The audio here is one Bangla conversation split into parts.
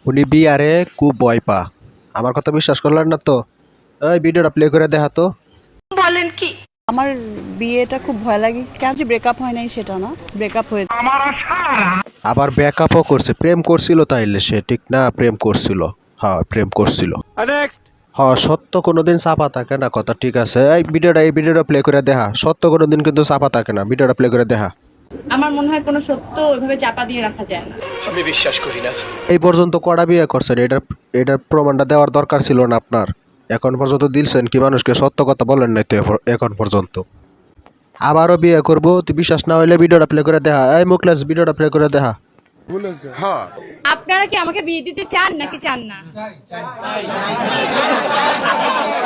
উনি বিয়ারে খুব ভয় পা। আমার কথা বিশ্বাস করলেন না তো? এই ভিডিওটা প্লে করে দেখা তো। বলেন কি? আমার বিয়েটা খুব ভয় লাগে, কেন যে ব্রেকআপ হয় নাই সেটা না, ব্রেকআপ হয়ে আবার ব্যাকআপও করছে, প্রেম করছিল তাইলে সে, ঠিক না? প্রেম করছিল, হ্যাঁ প্রেম করছিল। হ্যাঁ, সত্য কোনোদিন চাপা থাকে না, কথা ঠিক আছে। এই ভিডিওটা প্লে করে দেখা। সত্য কোনোদিন কিন্তু চাপা থাকে না, ভিডিওটা প্লে করে দেখা। আমার মনে হয় কোনো সত্য ওইভাবে চাপা দিয়ে রাখা যায় না। এই পর্যন্ত কড়া বিয়ে করছেন, এটার প্রমাণটা দেওয়ার দরকার ছিল না আপনার। এখন পর্যন্ত দিলছেন কি মানুষকে? সত্য কথা বলেন নাই তো এখন পর্যন্ত। আবারও বিয়ে করবো, তুই বিশ্বাস না হইলে ভিডিওটা প্লে করে দেখা। এই মুখলেস, ভিডিওটা প্লে করে দেখা। আপনারা কি আমাকে বিয়ে দিতে চান নাকি চান না?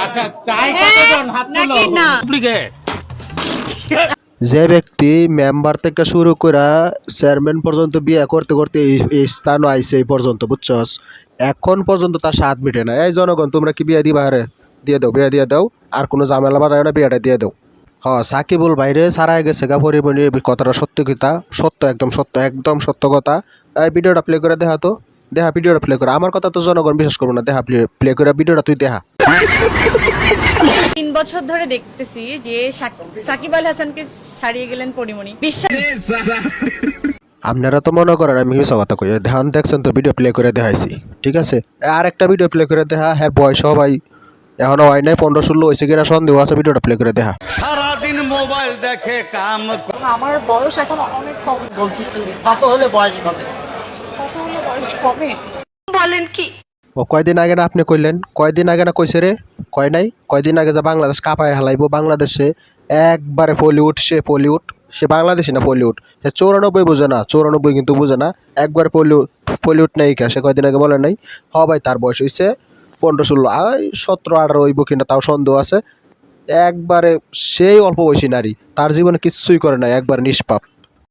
আচ্ছা চাই হ্যাঁ, কতজন হাত নাকি তুলো না? যে ব্যক্তি মেম্বার থেকে শুরু করে চেয়ারম্যান পর্যন্ত বিয়ে করতে করতে এই স্থানও আইছে এই পর্যন্ত, বুঝছস? এখন পর্যন্ত তার স্বাদ মিটে না। এই জনগণ, তোমরা কি বিয়ে দিবা? হারে দিয়ে দাও, বিয়ে দিয়ে দাও। আর কোনো ঝামেলা বাড়ায় না, বিয়েটা দিয়ে দাও। সাকিবুল ভাইরে সারাই গেছে গা পরিমণি, কথাটা সত্য কিতা? সত্য, একদম সত্য, একদম সত্য কথা। এই ভিডিওটা প্লে করে দেখা তো। দেখা, ভিডিওটা প্লে করে। আমার কথা তো জনগণ বিশ্বাস করবো না। দেখা, প্লে করে ভিডিওটা তুই দেখা। 3 বছর ধরে দেখতেছি যে সাকিব আল হাসানকে ছাড়িয়ে গেলেন পরিমণি। বিশ্বাস আপনারা তো মনে করেন আমি মিশা কথা কই। ধ্যান দেখছেন তো, ভিডিও প্লে করে দেখাইছি, ঠিক আছে? আর একটা ভিডিও প্লে করে দেখা। হ্যাঁ, বয়স সবাই এখনো হয় নাই, 15-16 হয়েছে কিনা সন্দেহ আছে। ভিডিওটা প্লে করে দেখা। সারাদিন মোবাইল দেখে কাম আমার বয়স এখন অনেক কম। বলছি কত হলে বয়স হবে? কত হলে বয়স কমে? বলেন কি? ও কয়দিন আগে না আপনি কইলেন? কয়দিন আগে না কইছে রে? কয় নাই? কয়দিন আগে যে বাংলাদেশ কাঁপায় হালাইবো, বাংলাদেশে একবারে পলিউড, সে বাংলাদেশি না পলিউড। সে 94 বুঝে না, 94 কিন্তু বুঝে না। একবার পলিউড নেই কে? সে কয়দিন আগে বলে নাই? ভাই, তার বয়স হয়েছে 15-16, 17-18 হইব কিনা তাও সন্দেহ আছে। একবারে সেই অল্প বয়সী নারী, তার জীবনে কিচ্ছুই করে নাই, একবার নিষ্পাপ।